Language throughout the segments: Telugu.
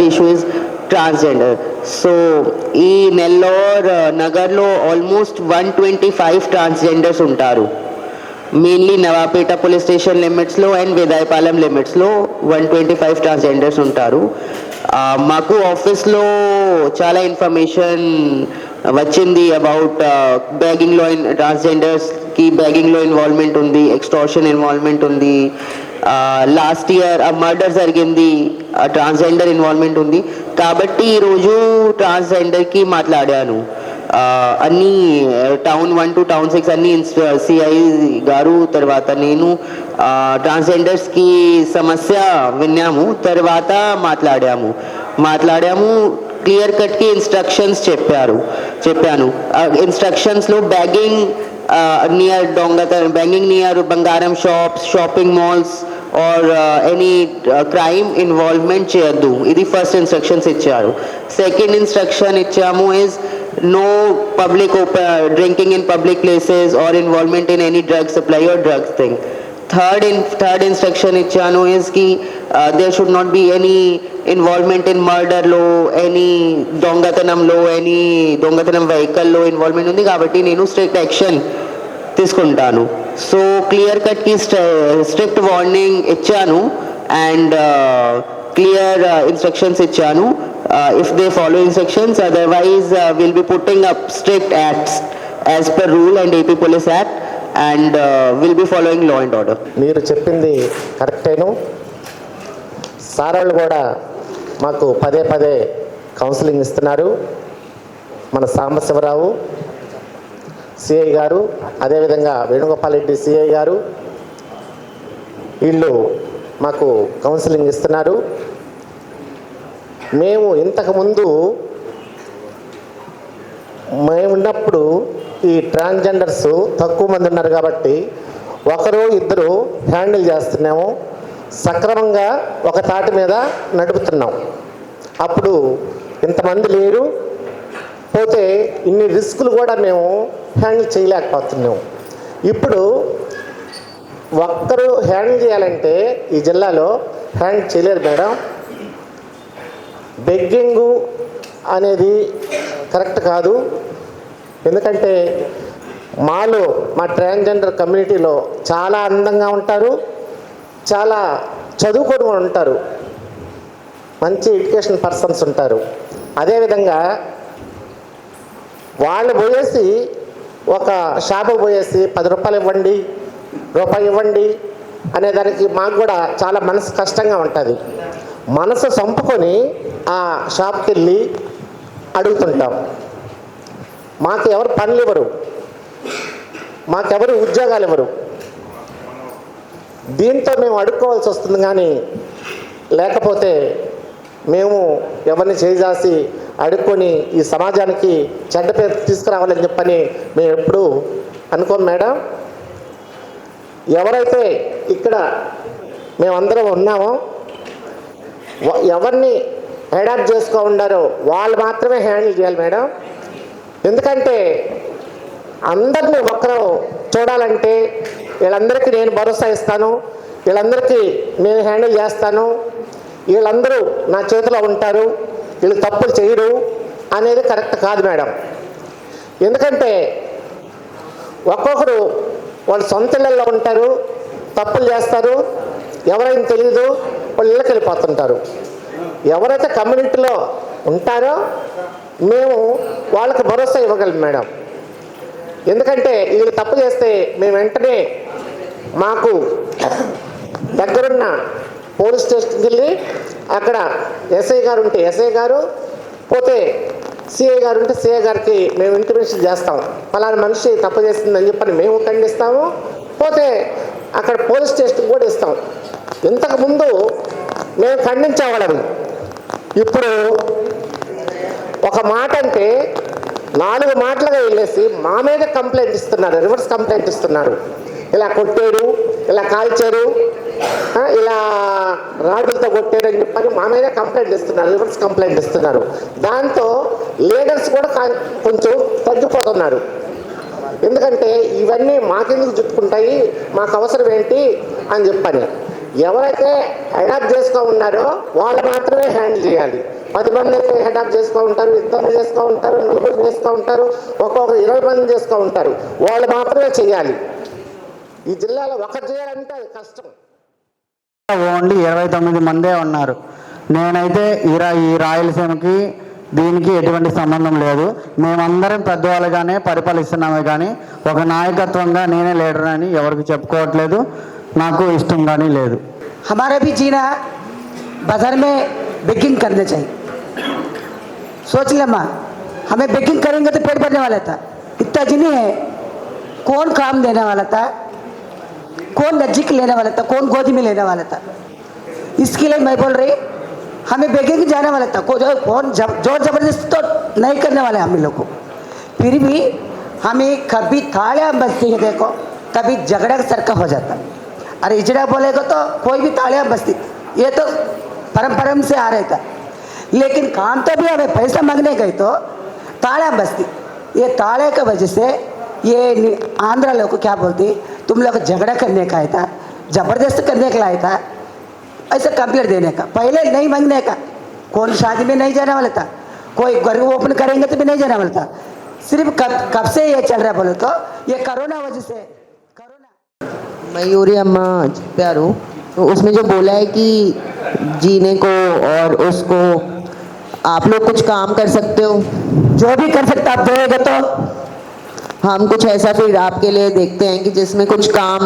issue is transgender. So ఈ నెల్లూర్ నగర్లో ఆల్మోస్ట్ 125 ట్రాన్స్జెండర్స్ ఉంటారు. మెయిన్లీ నవాపేట పోలీస్ స్టేషన్ లిమిట్స్లో అండ్ వేదాయపాలెం లిమిట్స్లో 125 ట్రాన్స్జెండర్స్ ఉంటారు. మాకు ఆఫీస్లో చాలా ఇన్ఫర్మేషన్ వచ్చింది అబౌట్ బ్యాగింగ్లో ట్రాన్స్జెండర్స్కి బ్యాగింగ్లో ఇన్వాల్వ్మెంట్ ఉంది, ఎక్స్టార్షన్ ఇన్వాల్వ్మెంట్ ఉంది. లాస్ట్ ఇయర్ మర్డర్ జరిగింది, ట్రాన్స్జెండర్ ఇన్వాల్వ్మెంట్ ఉంది. కాబట్టి ఈరోజు ట్రాన్స్జెండర్కి మాట్లాడాను. అన్ని టౌన్ 1 to టౌన్ 6 అన్ని సిఐ గారు తర్వాత నేను ట్రాన్స్జెండర్స్కి సమస్య విన్నాము, తర్వాత మాట్లాడాము క్లియర్ కట్కి ఇన్స్ట్రక్షన్స్ చెప్పాను. ఇన్స్ట్రక్షన్స్లో బ్యాగింగ్ నియర్ బ్యాంగింగ్ నియర్ బంగారం shops, shopping malls or any crime involvement చేయొద్దు. ఇది ఫస్ట్ ఇన్స్ట్రక్షన్స్ ఇచ్చారు. సెకండ్ ఇన్స్ట్రక్షన్ ఇచ్చాము is no public drinking in public places or involvement in any drug supply or drugs thing. Third instruction ichanu is ki there should not be any involvement in murder lo, any dongatanam lo, any dongatanam vehicle lo involvement undi kabatti nenu strict action తీసుకుంటాను. సో క్లియర్ కట్కి స్ట్రిక్ట్ వార్నింగ్ ఇచ్చాను అండ్ క్లియర్ ఇన్స్ట్రక్షన్స్ ఇచ్చాను. If they follow instructions, otherwise we'll be putting up strict acts as per rule and AP Police Act and we'll be following law and order. మీరు చెప్పింది కరెక్టేను. సార్ వాళ్ళు కూడా మాకు పదే కౌన్సిలింగ్ ఇస్తున్నారు. మన సాంబశివరావు సిఐ గారు, అదేవిధంగా వేణుగోపాల్ రెడ్డి సిఐ గారు, వీళ్ళు మాకు కౌన్సిలింగ్ ఇస్తున్నారు. మేము ఇంతకుముందు మేమున్నప్పుడు ఈ ట్రాన్స్జెండర్స్ తక్కువ మంది ఉన్నారు కాబట్టి ఒకరు ఇద్దరు హ్యాండిల్ చేస్తున్నాము, సక్రమంగా ఒక తాటి మీద నడుపుతున్నాం. అప్పుడు ఇంతమంది లేరు, పోతే ఇన్ని రిస్కులు కూడా మేము హ్యాండిల్ చేయలేకపోతున్నాము. ఇప్పుడు ఒక్కరు హ్యాండిల్ చేయాలంటే ఈ జిల్లాలో హ్యాండిల్ చేయలేరు మేడం. బెగ్గింగు అనేది కరెక్ట్ కాదు. ఎందుకంటే మా ట్రాన్స్జెండర్ కమ్యూనిటీలో చాలా అందంగా ఉంటారు, చాలా చదువుకొని ఉంటారు, మంచి ఎడ్యుకేషన్ పర్సన్స్ ఉంటారు. అదేవిధంగా వాళ్ళు పోయేసి ఒక షాపుకు పోయేసి 10 రూపాయలు ఇవ్వండి, రూపాయి ఇవ్వండి అనేదానికి మాకు కూడా చాలా మనసు కష్టంగా ఉంటుంది. మనసు చంపుకొని ఆ షాప్కి వెళ్ళి అడుగుతుంటాం. మాకు ఎవరు పనులు ఇవ్వరు, మాకెవరు ఉద్యోగాలు ఇవ్వరు. దీంతో మేము అడుక్కోవాల్సి వస్తుంది. కానీ లేకపోతే మేము ఎవరిని చేజాసి అడుక్కొని ఈ సమాజానికి చెడ్డ పేరు తీసుకురావాలని చెప్పని మేము ఎప్పుడు అనుకోం మేడం. ఎవరైతే ఇక్కడ మేమందరం ఉన్నామో ఎవరిని అడాప్ట్ చేసుకో ఉండారో వాళ్ళు మాత్రమే హ్యాండిల్ చేయాలి మేడం. ఎందుకంటే అందరినీ ఒక్కరు చూడాలంటే వీళ్ళందరికీ నేను భరోసా ఇస్తాను, వీళ్ళందరికీ నేను హ్యాండిల్ చేస్తాను, వీళ్ళందరూ నా చేతిలో ఉంటారు, వీళ్ళు తప్పులు చేయరు అనేది కరెక్ట్ కాదు మేడం. ఎందుకంటే ఒక్కొక్కరు వాళ్ళు సొంత ఇళ్ళల్లో ఉంటారు, తప్పులు చేస్తారు, ఎవరైనా తెలియదు, వాళ్ళు ఇళ్ళకి వెళ్ళిపోతుంటారు. ఎవరైతే కమ్యూనిటీలో ఉంటారో మేము వాళ్ళకి భరోసా ఇవ్వగలం మేడం. ఎందుకంటే వీళ్ళు తప్పు చేస్తే మేము వెంటనే మాకు దగ్గరున్న పోలీస్ స్టేషన్కి వెళ్ళి అక్కడ ఎస్ఐ గారు ఉంటే ఎస్ఐ గారు, పోతే సిఐ గారు ఉంటే సిఐ గారికి మేము ఇంటిమేషన్ చేస్తాం, ఫలానా మనిషి తప్పు చేస్తుందని చెప్పని మేము ఖండిస్తాము, పోతే అక్కడ పోలీస్ స్టేషన్కి కూడా ఇస్తాం. ఇంతకుముందు మేము ఖండించేవాళ్ళం, ఇప్పుడు ఒక మాట అంటే 4 మాటలుగా వెళ్ళేసి మా మీద కంప్లైంట్ ఇస్తున్నారు, రివర్స్ కంప్లైంట్ ఇస్తున్నారు. ఇలా కొట్టారు, ఇలా కాల్చారు, ఇలా రాడ్లతో కొట్టారు అని చెప్పని మా మీద కంప్లైంట్ ఇస్తున్నారు, రివర్స్ కంప్లైంట్ ఇస్తున్నారు. దాంతో లీడర్స్ కూడా కొంచెం తగ్గిపోతున్నారు. ఎందుకంటే ఇవన్నీ మాకెందుకు చుట్టుకుంటాయి, మాకు అవసరం ఏంటి అని చెప్పని. ఎవరైతే అడాప్ట్ చేస్తూ ఉన్నారో వాళ్ళు మాత్రమే హ్యాండిల్ చేయాలి. 10 మంది అయితే అడాప్ట్ చేస్తూ ఉంటారు, 2 చేస్తూ ఉంటారు, 4 చేస్తూ ఉంటారు, ఒక్కొక్క 20 మంది చేస్తూ ఉంటారు. వాళ్ళు మాత్రమే చేయాలి. ఈ జిల్లాలో ఒకటి చేయాలంటే అది కష్టం. ఓన్లీ 29 మందే ఉన్నారు. నేనైతే ఈ రాయలసీమకి దీనికి ఎటువంటి సంబంధం లేదు. మేమందరం పెద్దవాళ్ళుగానే పరిపాలిస్తున్నామే కానీ ఒక నాయకత్వంగా నేనే లీడర్ అని ఎవరికి చెప్పుకోవట్లేదు, నాకు ఇష్టం కానీ లేదు. हमारा भी जीना बाजार में बेकिंग करना चाहिए. सोच ले माँ, हमें बेकिंग करेंगे तो पेट भरने वाला था. इतना जिन्हें है कौन काम देने वाला था, कौन नजीक लेने वाला था, कौन गोदी में लेने वाला था. इसके लिए मैं बोल रही हमें बेकिंग जाने वाला था. कौन जोर जबरदस्ती तो नहीं करने वाले हम लोग को. फिर भी हमें कभी तालियां बजती है देखो, कभी झगड़ा सर का हो जाता. अरे इजड़ा बोलेगा तो कोई भी तालियां बजती, ये तो परंपरा से आ रहा था. लेकिन काम तो भी हमें पैसा मांगने गए तो तालियां बजती. ये ताले की वजह से ये आंध्रा लोग को क्या बोलती, तुम लोग झगड़ा करने का आया था, जबरदस्त करने के लाया था, ऐसा कंप्लेंट देने का, पहले नहीं मांगने का. कौन शादी में नहीं जाने वाला था, कोई घर ओपन करेंगे तो भी नहीं जाने वाला था. सिर्फ कब से ये चल रहा बोले तो ये कोरोना वजह से. मयूरी अम्मा प्यारो, तो उसमें जो बोला है कि जीने को और उसको आप लोग कुछ काम कर सकते हो, जो भी कर सकता आप देगा तो हम कुछ ऐसा फिर आपके लिए देखते हैं कि जिसमें कुछ काम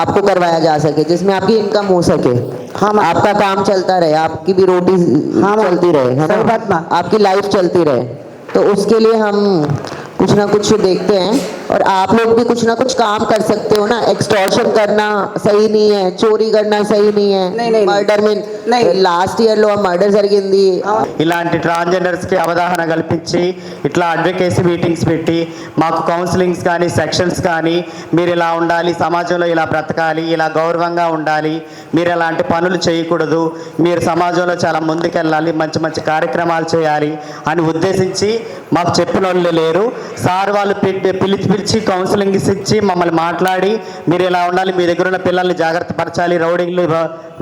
आपको करवाया जा सके, जिसमें आपकी इनकम हो सके. हाँ, आपका काम चलता रहे, आपकी भी रोटी चलती रहे, है सही बात ना, माँ. आपकी लाइफ चलती रहे. तो उसके लिए हम कुछ ना कुछ देखते हैं और आप लोग भी कुछ ना कुछ काम कर सकते हो ना. एक्सटॉर्शन करना सही नहीं है, चोरी करना सही नहीं है. नहीं, మర్డర్ లాస్ట్ ఇయర్లో మర్డర్ జరిగింది. ఇలాంటి ట్రాన్స్జెండర్స్కి అవగాహన కల్పించి ఇట్లా అడ్వకేసీ మీటింగ్స్ పెట్టి మాకు కౌన్సిలింగ్స్ కానీ సెక్షన్స్ కానీ మీరు ఇలా ఉండాలి, సమాజంలో ఇలా బ్రతకాలి, ఇలా గౌరవంగా ఉండాలి, మీరు ఎలాంటి పనులు చేయకూడదు, మీరు సమాజంలో చాలా ముందుకెళ్ళాలి, మంచి మంచి కార్యక్రమాలు చేయాలి అని ఉద్దేశించి మాకు చెప్పిన వాళ్ళు లేరు. సార్ వాళ్ళు పిలిచి కౌన్సిలింగ్ ఇచ్చి మమ్మల్ని మాట్లాడి మీరు ఇలా ఉండాలి, మీ దగ్గర ఉన్న పిల్లల్ని జాగ్రత్త పరచాలి, రౌడింగ్లు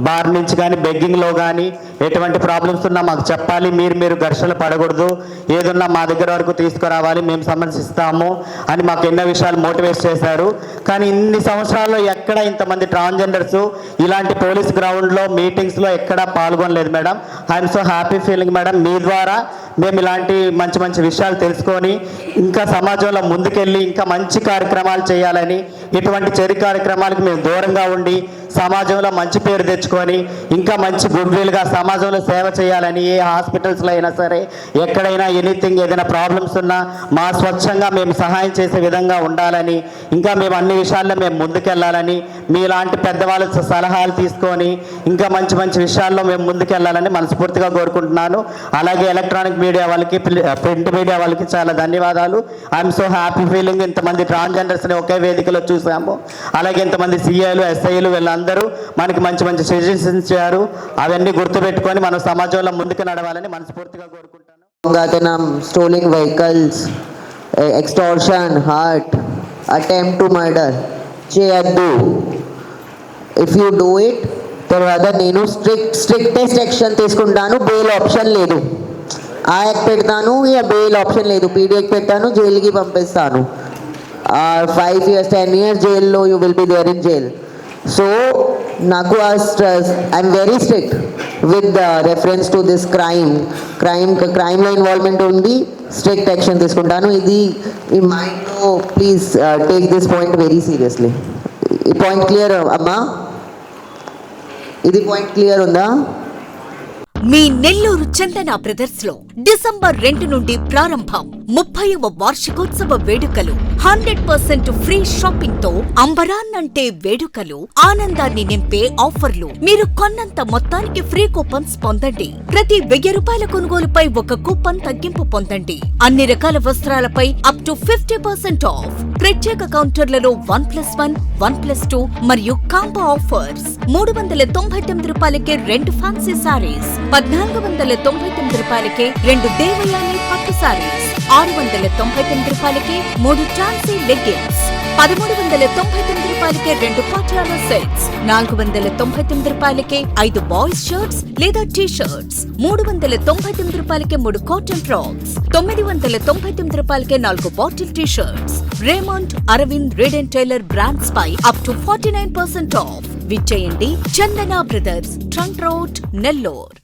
బార్ నుంచి కానీ బెగ్గింగ్లో కానీ ఎటువంటి ప్రాబ్లమ్స్ ఉన్నా మాకు చెప్పాలి, మీరు ఘర్షణలు పడకూడదు, ఏదున్నా మా దగ్గర వరకు తీసుకురావాలి, మేము సమస్యస్తాము అని మాకు ఎన్నో విషయాలు మోటివేట్ చేశారు. కానీ ఇన్ని సంవత్సరాల్లో ఎక్కడ ఇంతమంది ట్రాన్స్జెండర్స్ ఇలాంటి పోలీస్ గ్రౌండ్లో మీటింగ్స్లో ఎక్కడా పాల్గొనలేదు madam. I'm so happy feeling madam. మీ ద్వారా మేము ఇలాంటి మంచి మంచి విషయాలు తెలుసుకొని ఇంకా సమాజంలో ముందుకెళ్ళి ఇంకా మంచి కార్యక్రమాలు చేయాలని, ఇటువంటి చెడు కార్యక్రమాలకు మేము దూరంగా ఉండి సమాజంలో మంచి పేరు తెచ్చుకొని ఇంకా మంచి గుడ్విల్గా సమాజంలో సేవ చేయాలని, ఏ హాస్పిటల్స్లో అయినా సరే ఎక్కడైనా ఎనీథింగ్ ఏదైనా ప్రాబ్లమ్స్ ఉన్నా మా స్వచ్ఛంగా మేము సహాయం చేసే విధంగా ఉండాలని, ఇంకా మేము అన్ని విషయాల్లో మేము ముందుకెళ్ళాలని, మీలాంటి పెద్దవాళ్ళ సలహాలు తీసుకొని ఇంకా మంచి మంచి విషయాల్లో మేము ముందుకెళ్ళాలని మనస్ఫూర్తిగా కోరుకుంటున్నాను. అలాగే ఎలక్ట్రానిక్ మీడియా వాళ్ళకి, ప్రింట్ మీడియా వాళ్ళకి చాలా ధన్యవాదాలు. I'm so happy feeling. ఇంతమంది ట్రాన్స్జెండర్స్ని ఒకే వేదికలో చూసాము. అలాగే ఇంతమంది సిఐలు, ఎస్ఐలు వీళ్ళందరూ మనకి మంచి మంచి సజెషన్స్ ఇచ్చారు. అవన్నీ గుర్తుపెట్టుకొని మనం సమాజంలో ముందుకు నడవాలని మనస్ఫూర్తిగా కోరుకుంటాను. Stealing vehicles, extortion, hurt, attempt to murder చేయొద్దు. ఇఫ్ యూ డూ ఇట్ తర్వాత నేను స్ట్రిక్టెస్ట్ యాక్షన్ తీసుకుంటాను. బెయిల్ ఆప్షన్ లేదు. ఆ యాక్ట్ పెడతాను, ఇక బెయిల్ ఆప్షన్ లేదు. పీడీ యాక్ట్ పెడతాను, జైలుకి పంపిస్తాను. 5 years 10 years జైల్లో you will be there in jail. So నాకు I'm very strict with reference to this క్రైమ్లో ఇన్వాల్వ్మెంట్ ఉంది. స్ట్రిక్ట్ యాక్షన్ తీసుకుంటాను. ఇది ఈ మైండ్లో please take this point very seriously. ఈ పాయింట్ క్లియర్ అమ్మా? ఇది పాయింట్ క్లియర్ ఉందా? మీ నెల్లూరు చందన బ్రదర్స్ లో డిసెంబర్ 2 నుండి ప్రారంభం 30వ వార్షికోత్సవ వేడుకలు. 100% ఫ్రీ షాపింగ్ తో అంబరాన్నంటే వేడుకలు, ఆనందాన్ని నింపే ఆఫర్లు. మీరు కొన్నంత మొత్తానికి ఫ్రీ కూపన్స్ పొందండి. ప్రతి 1000 రూపాయల కొనుగోలుపై ఒక కూపన్ తగ్గింపు పొందండి. అన్ని రకాల వస్త్రాలపై అప్ టు 50% ఆఫ్. ప్రత్యేక కౌంటర్లలో 1+1, 1+2 మరియు కాంబో ఆఫర్స్. 399 రూపాయలకే 2 ఫ్యాన్సీ సారీస్, 1499 రూపాయలకే 2 దేవయాని పట్టు సారీస్, 699 రూపాయలకే 3 ఫ్యాన్సీ లెగ్గిన్స్, 1399 రూపాయలకే 2 పాటియాలా సెట్స్, 499 రూపాయలకే 5 బాయ్స్ షర్ట్స్ లేదా టీ షర్ట్స్, 399 రూపాయలకే 3 కాటన్ ఫ్రాక్స్, 999 రూపాయలకే 4 bottle T shirts. Raymond, Arvind, red and tailor brands పై అప్ టు 49% ఆఫ్. విచ్చేయండి Chandana brothers, trunk road, Nellore.